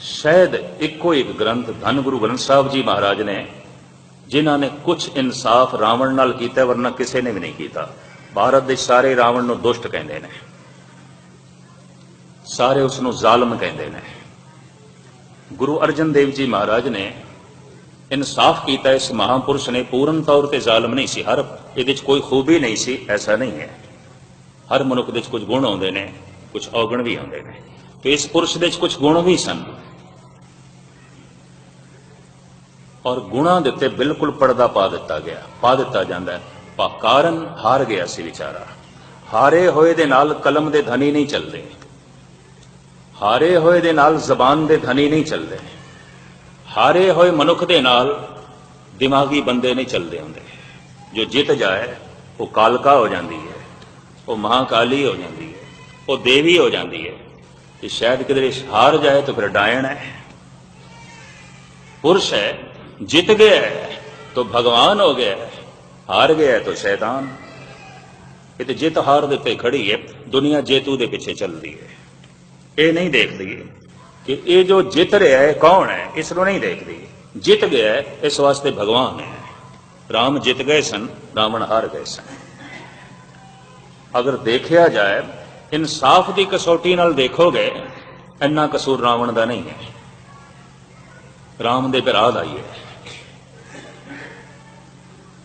शायद इको एक ग्रंथ धन गुरु ग्रंथ साहब जी महाराज ने जिन्हों ने कुछ इंसाफ रावण नाल कीता, वरना किसी ने भी नहीं किया। भारत के सारे रावण नूं दुष्ट कहते हैं, सारे उसनूं जालम कहते हैं। गुरु अर्जन देव जी महाराज ने इंसाफ किया। इस महापुरुष ने पूर्ण तौर पर जालम नहीं सी, हर ये कोई खूबी नहीं सी, ऐसा नहीं है। हर मनुख दे कुछ गुण आते हैं, कुछ अवगुण भी आते हैं। तो इस पुरुष दे कुछ गुण भी सन और गुणा दे उत्ते बिल्कुल पर्दा पा दिता जाता है। कारण हार गया सी बेचारा। हारे होए दे नाल कलम दे धनी नहीं चलते, हारे होए दे नाल जबान दे धनी नहीं चलते, हारे होए मनुख दे नाल दिमागी बंदे नहीं चलते होंगे। जो जित जाए वो कालका हो जाती है, वो महाकाली हो जाती है, वो देवी हो जाती है। कि शायद किधरे हार जाए तो फिर डायन है। पुरुष है, जित गया है तो भगवान हो गया है, हार गया है तो शैतान। ये तो जित हार देते खड़ी है। दुनिया जेतू दे पीछे चल रही है, ये नहीं देखती कि ये जो जित रहा है कौन है, इसको नहीं देखती। जित गया है इस वास्ते भगवान है। राम जित गए सन, रावण हार गए सन। अगर देखा जाए इंसाफ की कसौटी नाल देखोगे, इन्ना कसूर रावण का नहीं है, राम दे भरा दा ही है।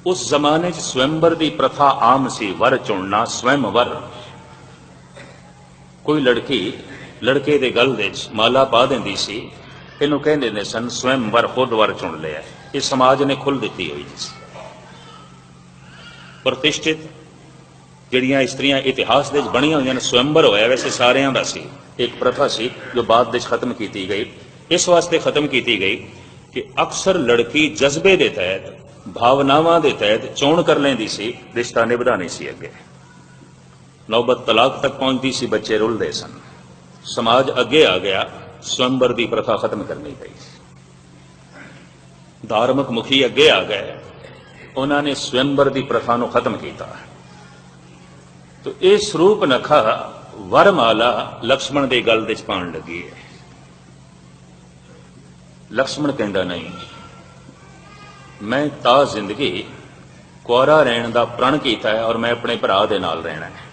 उस जमाने च स्वयंवर की प्रथा आम सी, वर चुनना, स्वयंवर। कोई लड़की लड़के दे गल दे माला पा देंदी सी, इनू कहंदे सन स्वयंवर, खुद वर चुन लिया। इस समाज ने खुल दी हुई सी। प्रतिष्ठित जिहड़ियां स्त्रियां इतिहास दे बणियां हुई स्वयंवर होया, वैसे सारियां दा सी। एक प्रथा सी जो बाद दे खत्म की गई। इस वास्ते खत्म की गई कि अक्सर लड़की जज्बे के तहत, भावनावां के तहत चोण कर लेंदी सी, रिश्ता निभदा नहीं सी। अगे नौबत तलाक तक पहुंचती सी, बच्चे रुलदे सन। समाज अगे आ गया, स्वयंवर की प्रथा खत्म करनी पई। धार्मिक मुखी अगे आ गए, उन्होंने स्वयंवर की प्रथा को खत्म किया। तो यह स्वरूप नखा वरमाला लक्ष्मण के गल दे पाउण लगी है। लक्ष्मण कहता नहीं, मैं ता जिंदगी कुआरा रहने का प्रण किया है और मैं अपने भरा दे नाल रहना है।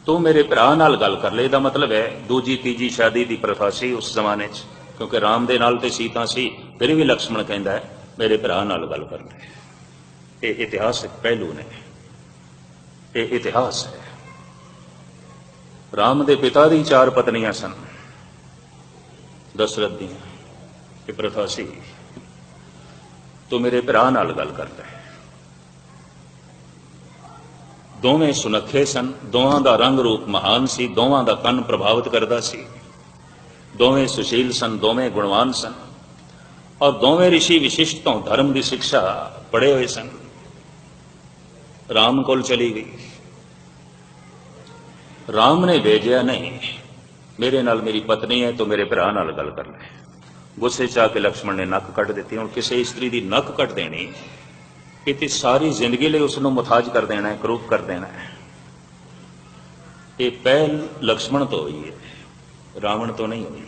तू मेरे भरा नाल गल कर ले। मतलब है दूजी तीजी शादी की प्रथा सी उस जमाने च, क्योंकि राम दे नाल ते सीता सी। फिर भी लक्ष्मण कहता है मेरे भरा नाल गल कर ले। ये इतिहासिक पहलू ने, ये इतिहास है। राम दे पिता दी 4 पत्नियां सन, दशरथ दी ये प्रथा सी। तो मेरे भरा नाल गल कर ले। दोवें सुनखे सन, दोवां दा रंग रूप महान सी, दोवां दा कन प्रभावित करता सी, दोवें सुशील सन, दोवें गुणवान सन और दोवें ऋषि विशिष्ट तो धर्म की शिक्षा पढ़े हुए सन। राम कोल चली गई। राम ने भेजा नहीं, मेरे नाल मेरी पत्नी है तो मेरे भरा नाल गल कर ले। गुस्से च आके लक्ष्मण ने नक कट दी। हुण किसी स्त्री की नक कट देनी, ये सारी जिंदगी लिए उसनों मुथाज कर देना है, करूप कर देना है। ये पहल लक्ष्मण तो हुई है, रावण तो नहीं हुई।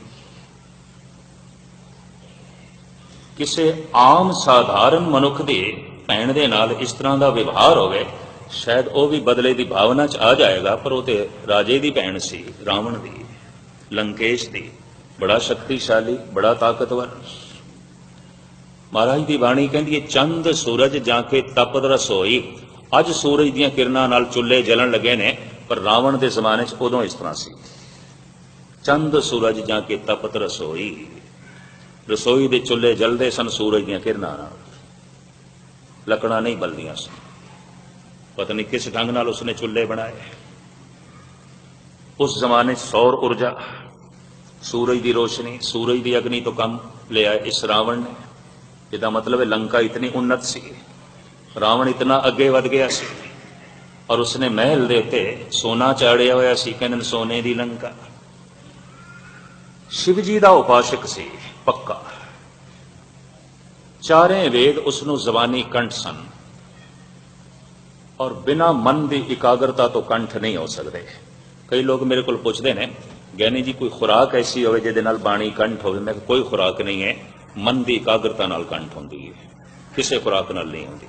किसी आम साधारण मनुख के भैन दे नाल इस तरह का व्यवहार होवे, शायद वह भी बदले की भावना च आ जाएगा। पर वो तो राजे की भैन सी, रावण की, लंकेश की, बड़ा शक्तिशाली, बड़ा ताकतवर। महाराज की बाणी कहती है, चंद सूरज जाके तपत रसोई। अज सूरज दियां किरणां नाल चुल्हे जलन लगे ने, पर रावण के जमाने च उदों इस तरह सी। चंद सूरज जाके तपत रसोई, रसोई के चुल्हे जलते सन सूरज दियां किरणां नाल, लकड़ां नहीं बलदियां सन। पता नहीं किस ढंग नाल उसने चुल्हे बनाए। उस जमाने सौर ऊर्जा, सूरज की रोशनी, सूरज की अग्नि तो कम ले आए इस रावण ने। इसका मतलब है लंका इतनी उन्नत सी, रावण इतना अगे वध गया सी और उसने महल दे उत्ते सोना चाड़िया होया सी, कहंदे सोने की लंका। शिव जी का उपासक सी पक्का। चारे वेद उसनों जबानी कंठ सन और बिना मन की इकाग्रता तो कंठ नहीं हो सकते। कई लोग मेरे को पूछते हैं ਗਿਆਨੀ ਜੀ ਕੋਈ ਖੁਰਾਕ ਐਸੀ ਹੋਵੇ ਜਿਹਦੇ ਨਾਲ ਬਾਣੀ ਕੰਠ ਹੋਵੇ? ਮੈਂ ਕਿਹਾ ਕੋਈ ਖੁਰਾਕ ਨਹੀਂ ਹੈ, ਮਨ ਦੀ ਇਕਾਗਰਤਾ ਨਾਲ ਕੰਠ ਹੁੰਦੀ ਹੈ, ਕਿਸੇ ਖੁਰਾਕ ਨਾਲ ਨਹੀਂ ਹੁੰਦੀ।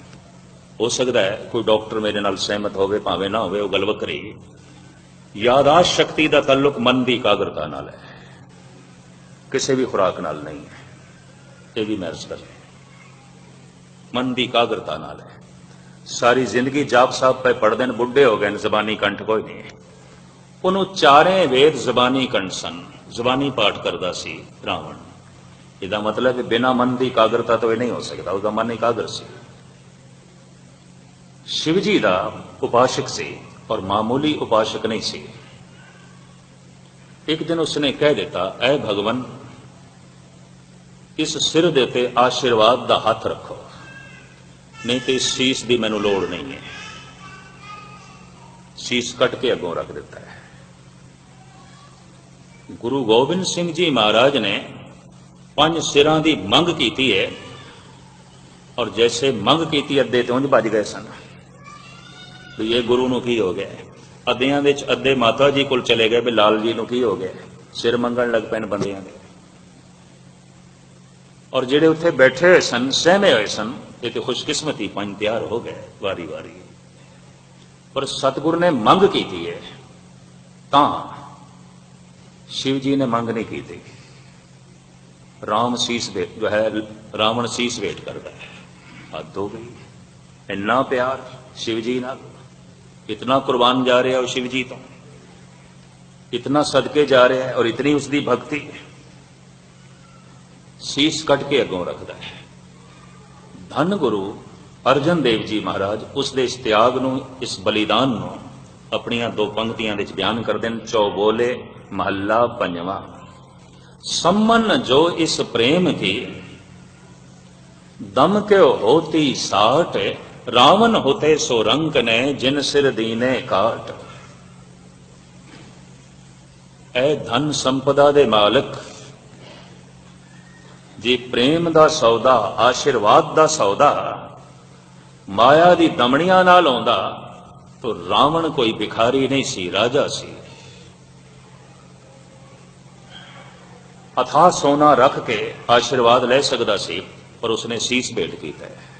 ਹੋ ਸਕਦਾ ਹੈ ਕੋਈ ਡਾਕਟਰ ਮੇਰੇ ਨਾਲ ਸਹਿਮਤ ਹੋਵੇ, ਭਾਵੇਂ ਨਾ ਹੋਵੇ, ਉਹ ਗੱਲ ਵੱਖਰੀ। ਯਾਦਾਸ਼ਤ ਸ਼ਕਤੀ ਦਾ ਤਾਲੁਕ ਮਨ ਦੀ ਇਕਾਗਰਤਾ ਨਾਲ ਹੈ, ਕਿਸੇ ਵੀ ਖੁਰਾਕ ਨਾਲ ਨਹੀਂ ਹੈ। ਇਹ ਵੀ ਮਹਿਰਜ ਕਰ ਮਨ ਦੀ ਇਕਾਗਰਤਾ ਨਾਲ ਹੈ। ਸਾਰੀ ਜ਼ਿੰਦਗੀ ਜਾਪ ਸਾਹਿਬ ਪੈ ਪੜ੍ਹਦੇ ਨੇ, ਬੁੱਢੇ ਹੋ ਗਏ ਨੇ, ਜ਼ਬਾਨੀ ਕੰਠ ਕੋਈ ਨਹੀਂ ਹੈ। ਉਹਨੂੰ ਚਾਰੇ ਵੇਦ ਜ਼ਬਾਨੀ ਕੰਠ ਸਨ, ਜ਼ਬਾਨੀ ਪਾਠ ਕਰਦਾ ਸੀ ਰਾਵਣ। ਇਹਦਾ ਮਤਲਬ ਬਿਨਾਂ ਮਨ ਦੀ ਇਕਾਗਰਤਾ ਤੋਂ ਇਹ ਨਹੀਂ ਹੋ ਸਕਦਾ, ਉਹਦਾ ਮਨ ਇਕਾਗਰ ਸੀ। शिव जी का उपासक से और मामूली उपासक नहीं सी। एक दिन उसने कह दिता, ऐ भगवन इस सिर दे ते आशीर्वाद का हाथ रखो, नहीं तो इस शीश की मैनू लोड़ नहीं है। शीश कट के अगों रख दिता है। गुरु गोबिंद सिंह जी महाराज ने 5 सिरां की मंग की है, और जैसे मंग की अद्धे तो उंज भज गए सन भी ये गुरु नूं की हो गया। अद्धियां विच अद्धे माता जी कोल चले गए भी लाल जी नूं की हो गया, सिर मंगण लग पैन बंदियां दे। और जिहड़े उत्थे बैठे हुए सन, सहमे हुए सन, ये तो खुशकिस्मती 5 तैयार हो गए वारी वारी। पर सतगुरु ने मंग की है, तां शिव जी ने मंग नहीं की थी। राम शीस जो है, रावण शीस वेट करता है। हद हो गई, इन्ना प्यार शिव जी नाल, इतना कुर्बान जा रहा है शिव जी तो, इतना सदके जा रहा है और इतनी उसकी भक्ति। शीश कट के अगों रखता है। धन गुरु अर्जन देव जी महाराज उसके इस त्याग नूं, इस बलिदान नूं अपनियां 2 पंक्तियां विच बयान करते हैं। चौबोले महला 5वां, सम्मन जो इस प्रेम की दम क्यों होती साठ, रावण होते सो रंक ने जिन सिर दीने काट। ऐ धन संपदा दे मालिक जी, प्रेम दा सौदा, आशीर्वाद दा सौदा माया दी दमड़ियां नाल आउंदा तो रावण कोई भिखारी नहीं सी, राजा सी। अथाह सोना रख के आशीर्वाद ले सकदा सी, पर उसने शीश भेंट कीता है।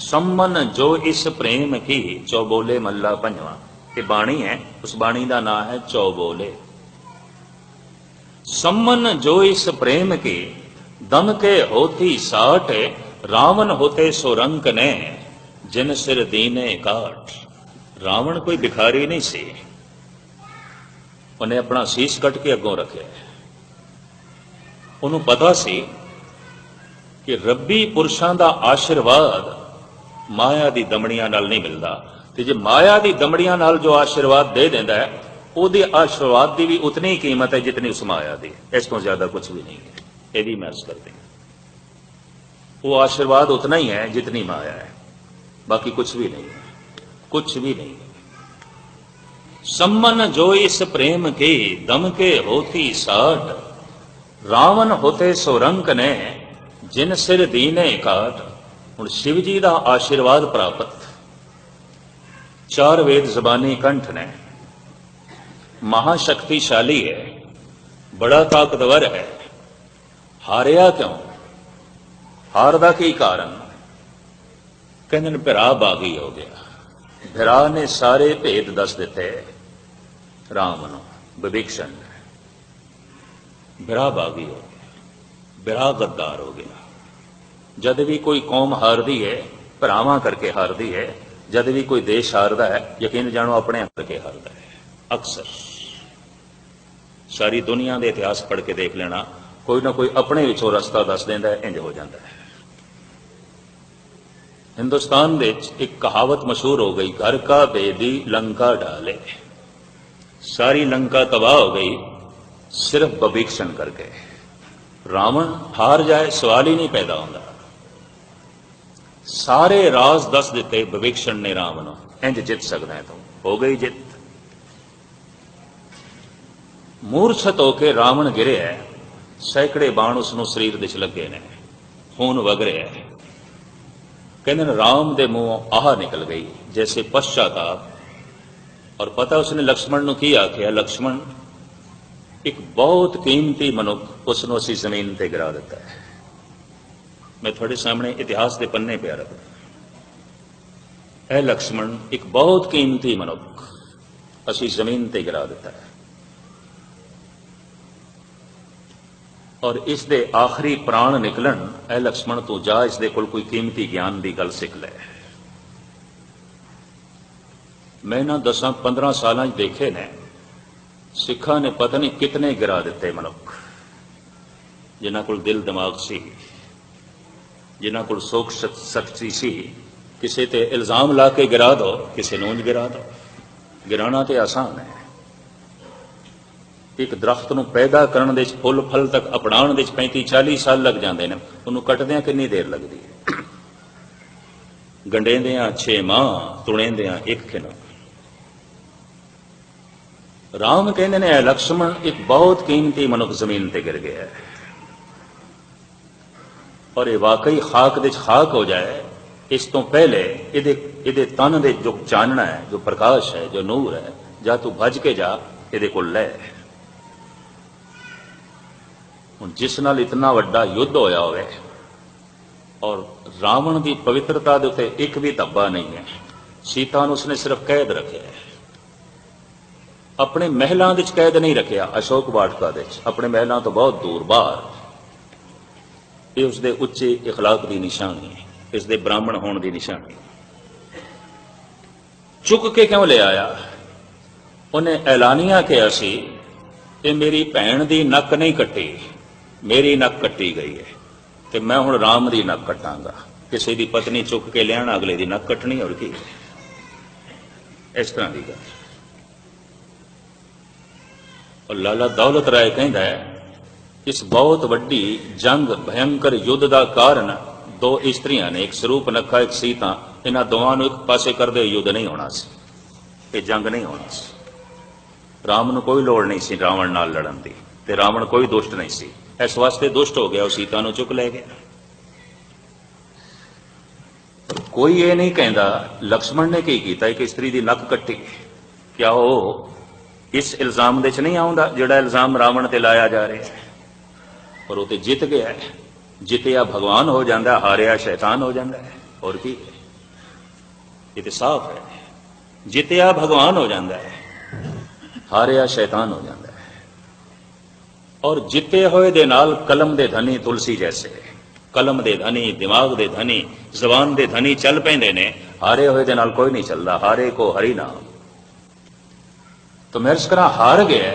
सम्मन जो इस प्रेम की, चौबोले मल्ला 5वां, ये बाणी है, उस बाणी का नाम है चौबोले। सम्मन जो इस प्रेम की दम के होती साठ, रावण होते सो रंक ने जिन सिर दीने काट। रावण कोई भिखारी नहीं सी, उन्हें अपना शीश कट के अगों रखे। उन्होंने पता सी कि रब्बी पुरुषों का आशीर्वाद माया की दमड़ियां नाल नहीं मिलता, तो जे माया की दमड़ियां नाल जो आशीर्वाद दे देंदा है, उहदे आशीर्वाद की भी उतनी ही कीमत है जितनी उस माया की, इस तो ज्यादा कुछ भी नहीं है। ये भी महसूस करते हैं, वो आशीर्वाद उतना ही है जितनी माया है, बाकी कुछ भी नहीं है, कुछ भी नहीं है। सम्मन जो इस प्रेम के दम के होती साठ, रावण होते सो रंक ने जिन सिर दीने काट। हुण शिव जी का आशीर्वाद प्राप्त, 4 वेद जबानी कंठ ने, महाशक्तिशाली है, बड़ा ताकतवर है। हारिया क्यों? हार दा की कारण? कहंदे भिरा बागी हो गया। भिरा ने सारे भेद दस दिते राम नूं, विभीषण ने। भिरा बागी हो गया, भिरा गद्दार हो गया। जद भी कोई कौम हारदी है, भरावां करके हारदी है। जद भी कोई देश हारदा है, यकीन जानो अपने करके हारदा है। अक्सर सारी दुनिया के इतिहास पढ़ के देख लेना, कोई ना कोई अपने विचों रस्ता दस देंदा है, इंज हो जाता है। हिंदुस्तान दे एक कहावत मशहूर हो गई, घर का बेदी लंका डाले। सारी लंका तबाह हो गई सिर्फ विभीषण करके। रावण हार जाए सवाल ही नहीं पैदा होता। सारे राज दस दिते विभीषण ने रावण, इंज जित सकता है, तो हो गई जित। मूर्छत होकर रावण गिरे है, सैकड़े बाण उसनों शरीर विच लगे ने, खून वग रहा है। कहते राम दे मुंहों आह निकल गई जैसे पश्चाताप और पता उसने लक्ष्मण ਨੂੰ ਕੀ ਆਖਿਆ, लक्ष्मण एक बहुत कीमती मनुख उसनों असी जमीन ते गिरा दिता है। मैं थोड़े सामने इतिहास के पन्ने पे रखदा, ए लक्ष्मण एक बहुत कीमती मनुख असी जमीन ते गिरा दिता है और इस दे आखिरी प्राण निकलन, ए लक्ष्मण तू जा इस दे कोल कोई कीमती ज्ञान की गल सिख लै। मैं ना 10-15 साल देखे ने सिखा ने पता नहीं कितने गिरा दिते मनुख जिन्हां कोल दिल दिमाग सी, जिन्हां कोल सोच शक्ति सी। किसी ते इल्जाम ला के गिरा दो, किसी नूंज गिरा दो। गिराना तो आसान है। एक दरख्त नूं पैदा करन दे फुल फल तक अपनाउण दे 35-40 साल लग जाते हैं, उन्होंने कटदियां कितनी देर लगती है। गंढेंदियां 6 माह, तुणेंदियां 1 खिना। राम कहते ने लक्ष्मण एक बहुत कीमती मनुख जमीन ते गिर गया है और ये वाकई खाक दे खाक हो जाए इस तो पहले इहदे तन दे जो चानना है, जो प्रकाश है, जो नूर है, जा तू भज के जा इहदे कोल लै। हुण जिस नाल इतना वड्डा युद्ध होया होवे और रावण की पवित्रता दे उत्ते एक भी धब्बा नहीं है। सीता नूं उसने सिर्फ कैद रखे है, अपने महलों के कैद नहीं रखा। अशोक वाटिका दे अपने महलों तो बहुत दूर बाहर, ये उसके उच्चे इखलाक की निशानी है, इसके ब्राह्मण होने की निशानी। चुक के क्यों ले आया? उन्हें ऐलानिया कहा सी कि मेरी भैन की नक नहीं कट्टी, मेरी नक कट्टी गई है तो मैं हुण राम की नक कटांगा। किसी की पत्नी चुक के लिया अगले की नक कटनी, और की इस तरह की गल। और लाला दौलत राय कहता है इस बहुत वड्डी जंग भयंकर युद्ध का कारण 2 इस्त्रियां ने, एक स्वरूप नखा एक सीता, इन्हां दोवां नूं एक पासे करदे युद्ध नहीं होना सी, ये जंग नहीं होना सी। राम नूं कोई लोड़ नहीं सी रावण नाल लड़न दी, ते रावण कोई दुष्ट नहीं सी, इस वास्ते दुष्ट हो गया, वो सीता नूं चुक ले गया। कोई ये नहीं कहता लक्ष्मण ने की कीता, एक स्त्री की नक कट्टी, क्या वो इस इल्जाम दे च नहीं आउंदा जिहड़ा इल्जाम रावण ते लाया जा रहा है? पर वो तो जित गया है। जितया भगवान हो जाता, हारिया शैतान हो जाता है, और की ये तो साफ है। जितया भगवान हो जाता है, हारिया शैतान हो जाता है। और जिते होए दे नाल कलम दे धनी तुलसी जैसे, कलम दे धनी, दिमाग दे धनी, जबान दे धनी चल पैंदे ने, हारे होए दे नाल कोई नहीं चलता। हारे को हरि नाम। तो मैं इस तरह हार गया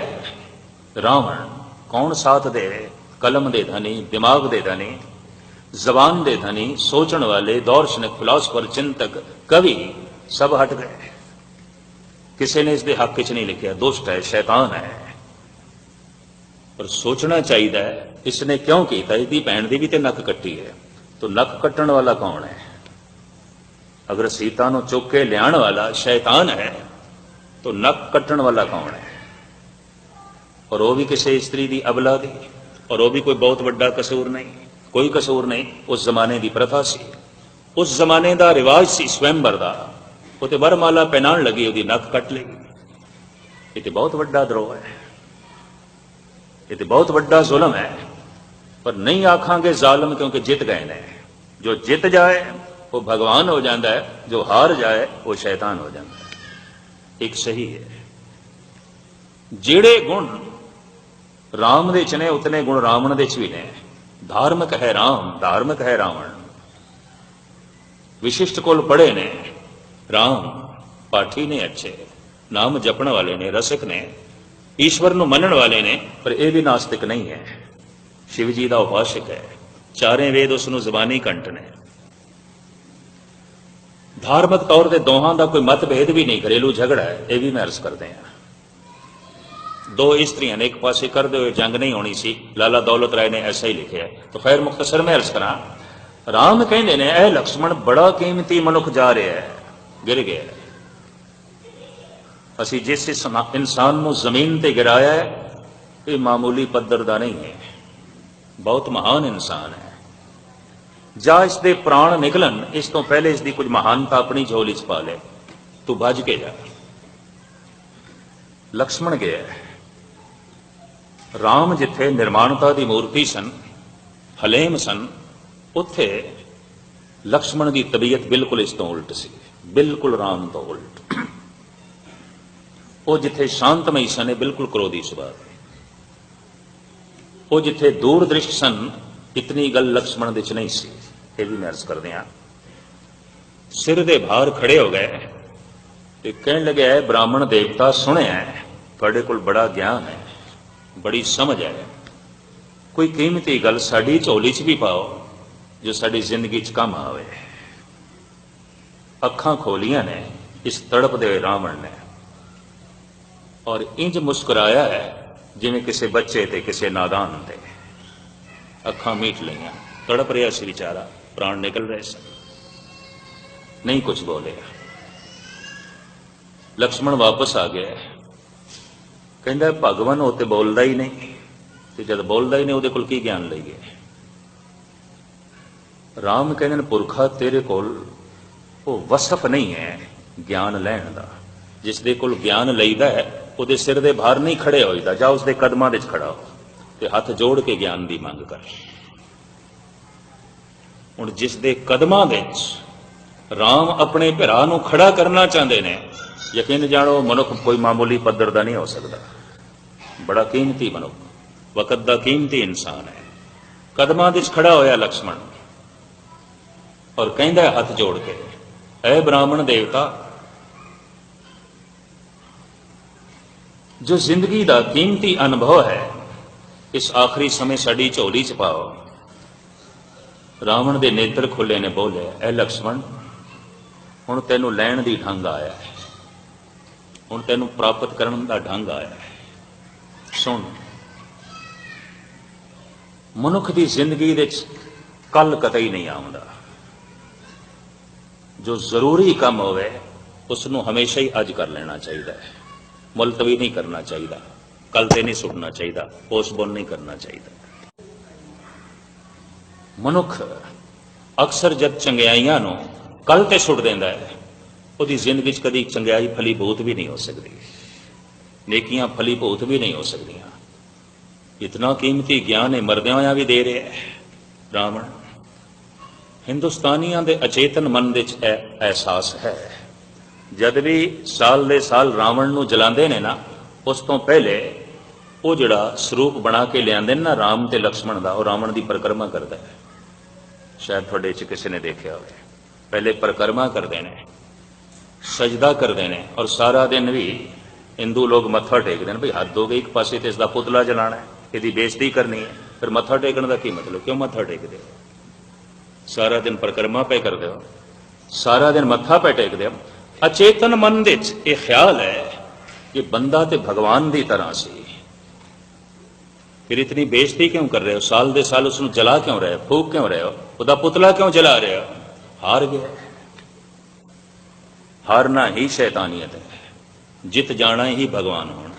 रावण, कौन साथ दे? कलम दे धनी, दिमाग दे धनी, जबान दे धनी, सोचने वाले, दार्शनिक, फिलासफर, चिंतक, कवि सब हट गए। किसी ने इसके हक च नहीं लिखा दुष्ट है, शैतान है। पर सोचना चाहिए इसने क्यों किया? इसकी भैन की भी तो नक कट्टी है, तो नक कट्टण वाला कौन है? अगर सीता नूं चुक के लियाण वाला शैतान है तो नक कट्टण वाला कौन है? और वो भी किसी स्त्री की अबला दी, और वो भी कोई बहुत बड़ा कसूर नहीं, कोई कसूर नहीं। उस जमाने की प्रथा सी, उस जमाने का रिवाज सी स्वयंवर का। वो तो वरमाला पहनाण लगी, उसकी नक कट लेगी। ये तो बहुत बड़ा द्रोह है, ये तो बहुत बड़ा जुल्म है। पर नहीं आखांगे जालिम, क्योंकि जित गए ने। जो जित जाए वो भगवान हो जाता है, जो हार जाए वो शैतान हो जाता है। एक सही है, जेड़े गुण राम दे च ने उतने गुण रावण दे च भी ने। धार्मिक है राम, धार्मिक है रावण। विशिष्ट कोल पढ़े ने राम, पाठी ने अच्छे, नाम जपण वाले ने, रसिक ने, ईश्वर नूं मनण वाले ने, पर यह भी नास्तिक नहीं है। शिव जी का उपासक है, चारे वेद उसनूं जबानी कंठ ने। धार्मिक तौर पर दोहां का कोई मतभेद भी नहीं, घरेलू झगड़ा है, यह भी मैं अर्ज करते हैं। 2 स्त्रियां ने एक पासे करते हुए जंग नहीं होनी सी, लाला दौलत राय ने ऐसा ही लिखा है। तो खैर मुख्तसर में अर्ज करा, राम कहते ने ए लक्ष्मण बड़ा कीमती मनुख जा रहा है, गिर गया। असी जिस इंसान को जमीन ते गिराया है, ये मामूली पद्धर का नहीं है, बहुत महान इंसान है। जा इसके प्राण निकलन, इस तो पहले इसकी कुछ महानता अपनी झोली च पा ले, तू भज के जा। ਲਕਸ਼ਮਣ ਗਿਆ। ਰਾਮ ਜਿੱਥੇ ਨਿਰਮਾਣਤਾ ਦੀ ਮੂਰਤੀ ਸਨ, ਹਲੇਮ ਸਨ, ਉੱਥੇ ਲਕਸ਼ਮਣ ਦੀ ਤਬੀਅਤ ਬਿਲਕੁਲ ਇਸ ਤੋਂ ਉਲਟ ਸੀ, ਬਿਲਕੁਲ ਰਾਮ ਤੋਂ ਉਲਟ। ਉਹ ਜਿੱਥੇ ਸ਼ਾਂਤਮਈ ਸਨ, ਬਿਲਕੁਲ ਕ੍ਰੋਧੀ ਸੁਭਾਅ ਦੇ। ਉਹ ਜਿੱਥੇ ਦੂਰਦ੍ਰਿਸ਼ਟ ਸਨ, ਇਤਨੀ ਗੱਲ ਲਕਸ਼ਮਣ ਦੇ ਚ ਨਹੀਂ ਸੀ। ਇਹ ਵੀ ਮੈਂ ਅਰਜ਼ ਕਰਦੇ ਹਾਂ। ਸਿਰ ਦੇ ਭਾਰ ਖੜੇ ਹੋ ਗਏ ਤੇ ਕਹਿਣ ਲੱਗੇ, ਬ੍ਰਾਹਮਣ ਦੇਵਤਾ ਸੁਣਿਆ ਤੁਹਾਡੇ ਕੋਲ ਬੜਾ ਗਿਆਨ ਹੈ, ਬੜੀ ਸਮਝ ਹੈ, ਕੋਈ ਕੀਮਤੀ ਗੱਲ ਸਾਡੀ ਝੋਲੀ 'ਚ ਵੀ ਪਾਓ ਜੋ ਸਾਡੀ ਜ਼ਿੰਦਗੀ 'ਚ ਕੰਮ ਆਵੇ। ਅੱਖਾਂ ਖੋਲੀਆਂ ਨੇ ਇਸ ਤੜਪਦੇ ਰਾਵਣ ਨੇ, ਔਰ ਇੰਜ ਮੁਸਕਰਾਇਆ ਹੈ ਜਿਵੇਂ ਕਿਸੇ ਬੱਚੇ ਤੇ ਕਿਸੇ ਨਾਦਾਨ ਤੇ। ਅੱਖਾਂ ਮੀਟ ਲਈਆਂ, ਤੜਪ ਰਿਹਾ ਸੀ ਵਿਚਾਰਾ, ਪ੍ਰਾਣ ਨਿਕਲ ਰਹੇ ਸਨ, ਨਹੀਂ ਕੁਝ ਬੋਲਿਆ। ਲਕਸ਼ਮਣ ਵਾਪਸ ਆ ਗਿਆ, ਕਹਿੰਦਾ ਭਗਵਾਨ ਉਹ ਤੇ ਬੋਲਦਾ ਹੀ ਨਹੀਂ, ਤੇ ਜਦ ਬੋਲਦਾ ਹੀ ਨਹੀਂ ਉਹਦੇ ਕੋਲ ਕੀ ਗਿਆਨ ਲਈਏ। ਰਾਮ ਕਹਿੰਦੇ ਨੇ, ਪੁਰਖਾ ਤੇਰੇ ਕੋਲ ਉਹ ਵਸਫ ਨਹੀਂ ਹੈ ਗਿਆਨ ਲੈਣ ਦਾ। ਜਿਸ ਦੇ ਕੋਲ ਗਿਆਨ ਲਈਦਾ ਹੈ ਉਹਦੇ ਸਿਰ ਦੇ ਭਾਰ ਨਹੀਂ ਖੜੇ ਹੋਈਦਾ। ਜਾ ਉਸਦੇ ਕਦਮਾਂ ਦੇ ਵਿੱਚ ਖੜਾ ਹੋ ਤੇ ਹੱਥ ਜੋੜ ਕੇ ਗਿਆਨ ਦੀ ਮੰਗ ਕਰ। ਹੁਣ ਜਿਸ ਦੇ ਕਦਮਾਂ ਦੇ ਵਿੱਚ ਰਾਮ ਆਪਣੇ ਭਰਾ ਨੂੰ ਖੜਾ ਕਰਨਾ ਚਾਹੁੰਦੇ ਨੇ, ਯਕੀਨ ਜਾਣੋ ਮਨੁੱਖ ਕੋਈ ਮਾਮੂਲੀ ਪੱਧਰ ਦਾ ਨਹੀਂ ਹੋ ਸਕਦਾ, ਬੜਾ ਕੀਮਤੀ ਮਨੁੱਖ, ਵਕਤ ਦਾ ਕੀਮਤੀ ਇਨਸਾਨ ਹੈ। ਕਦਮਾਂ ਦੇ ਵਿੱਚ ਖੜਾ ਹੋਇਆ ਲਕਸ਼ਮਣ, ਔਰ ਕਹਿੰਦਾ ਹੱਥ ਜੋੜ ਕੇ, ਐ ਬ੍ਰਾਹਮਣ ਦੇਵਤਾ, ਜੋ ਜ਼ਿੰਦਗੀ ਦਾ ਕੀਮਤੀ ਅਨੁਭਵ ਹੈ ਇਸ ਆਖਰੀ ਸਮੇਂ ਸਾਡੀ ਝੋਲੀ 'ਚ ਪਾਓ। ਰਾਵਣ ਦੇ ਨੇਤਰ ਖੁੱਲੇ ਨੇ, ਬੋਲੇ, ਐ ਲਕਸ਼ਮਣ, ਹੁਣ ਤੈਨੂੰ ਲੈਣ ਦੀ ਢੰਗ ਆਇਆ ਹੈ, ਹੁਣ ਤੈਨੂੰ ਪ੍ਰਾਪਤ ਕਰਨ ਦਾ ਢੰਗ ਆਇਆ ਹੈ। ਸੁਣ, ਮਨੁੱਖ ਦੀ ਜ਼ਿੰਦਗੀ ਦੇ ਵਿੱਚ ਕੱਲ ਕਤਈ ਨਹੀਂ ਆਉਂਦਾ। ਜੋ ਜ਼ਰੂਰੀ ਕੰਮ ਹੋਵੇ ਉਸ ਨੂੰ ਹਮੇਸ਼ਾ ਹੀ ਅੱਜ ਕਰ ਲੈਣਾ ਚਾਹੀਦਾ ਹੈ, ਮੁਲਤਵੀ ਨਹੀਂ ਕਰਨਾ ਚਾਹੀਦਾ, ਕੱਲ ਤੇ ਨਹੀਂ ਸੁੱਟਣਾ ਚਾਹੀਦਾ, ਪੋਸਟਪੋਨ ਨਹੀਂ ਕਰਨਾ ਚਾਹੀਦਾ। ਮਨੁੱਖ ਅਕਸਰ ਜਦ ਚੰਗਿਆਈਆਂ ਨੂੰ ਕੱਲ ਤੇ ਸੁੱਟ ਦਿੰਦਾ ਹੈ, ਉਹਦੀ ਜ਼ਿੰਦਗੀ 'ਚ ਕਦੀ ਚੰਗਿਆਈ ਫਲੀਭੂਤ ਵੀ ਨਹੀਂ ਹੋ ਸਕਦੀ, ਨੇਕੀਆਂ ਫਲੀਭੂਤ ਵੀ ਨਹੀਂ ਹੋ ਸਕਦੀਆਂ। ਇਤਨਾ ਕੀਮਤੀ ਗਿਆਨ ਇਹ ਮਰਦਿਆਂ ਹੋਇਆਂ ਵੀ ਦੇ ਰਿਹਾ ਹੈ ਰਾਵਣ। ਹਿੰਦੁਸਤਾਨੀਆਂ ਦੇ ਅਚੇਤਨ ਮਨ ਦੇ 'ਚ ਇਹ ਅਹਿਸਾਸ ਹੈ। ਜਦ ਵੀ ਸਾਲ ਦੇ ਸਾਲ ਰਾਵਣ ਨੂੰ ਜਲਾਉਂਦੇ ਨੇ ਨਾ, ਉਸ ਤੋਂ ਪਹਿਲੇ ਉਹ ਜਿਹੜਾ ਸਰੂਪ ਬਣਾ ਕੇ ਲਿਆਂਦੇ ਨੇ ਨਾ ਰਾਮ ਤੇ ਲਕਸ਼ਮਣ ਦਾ, ਉਹ ਰਾਵਣ ਦੀ ਪਰਿਕਰਮਾ ਕਰਦਾ ਹੈ। ਸ਼ਾਇਦ ਤੁਹਾਡੇ 'ਚ ਕਿਸੇ ਨੇ ਦੇਖਿਆ ਹੋਵੇ, ਪਹਿਲੇ ਪਰਿਕਰਮਾ ਕਰਦੇ ਨੇ, ਸਜਦਾ ਕਰਦੇ ਨੇ, ਔਰ ਸਾਰਾ ਦਿਨ ਵੀ ਹਿੰਦੂ ਲੋਕ ਮੱਥਾ ਟੇਕਦੇ ਨੇ। ਭਈ ਹੱਦ ਹੋ ਗਈ, ਇੱਕ ਪਾਸੇ ਤੇ ਇਸ ਦਾ ਪੁਤਲਾ ਜਲਾਣਾ ਹੈ, ਇਹਦੀ ਬੇਇੱਜ਼ਤੀ ਕਰਨੀ ਹੈ, ਫਿਰ ਮੱਥਾ ਟੇਕਣ ਦਾ ਕੀ ਮਤਲਬ? ਕਿਉਂ ਮੱਥਾ ਟੇਕਦੇ ਹੋ? ਸਾਰਾ ਦਿਨ ਪਰਿਕਰਮਾ ਪੈ ਕਰਦੇ ਹੋ, ਸਾਰਾ ਦਿਨ ਮੱਥਾ ਪੈ ਟੇਕਦੇ ਹੋ। ਅਚੇਤਨ ਮਨ ਦੇ ਵਿੱਚ ਇਹ ਖਿਆਲ ਹੈ ਕਿ ਬੰਦਾ ਤੇ ਭਗਵਾਨ ਦੀ ਤਰ੍ਹਾਂ ਸੀ, ਫਿਰ ਇਤਨੀ ਬੇਇੱਜ਼ਤੀ ਕਿਉਂ ਕਰ ਰਹੇ ਹੋ? ਸਾਲ ਦੇ ਸਾਲ ਉਸ ਨੂੰ ਜਲਾ ਕਿਉਂ ਰਹੇ ਹੋ, ਫੂਕ ਕਿਉਂ ਰਹੇ ਹੋ, ਉਹਦਾ ਪੁਤਲਾ ਕਿਉਂ ਜਲਾ ਰਹੇ ਹੋ? ਹਾਰ ਗਿਆ। ਹਾਰਨਾ ਹੀ ਸ਼ੈਤਾਨੀਅਤ ਹੈ, ਜਿੱਤ ਜਾਣਾ ਹੀ ਭਗਵਾਨ ਹੋਣਾ।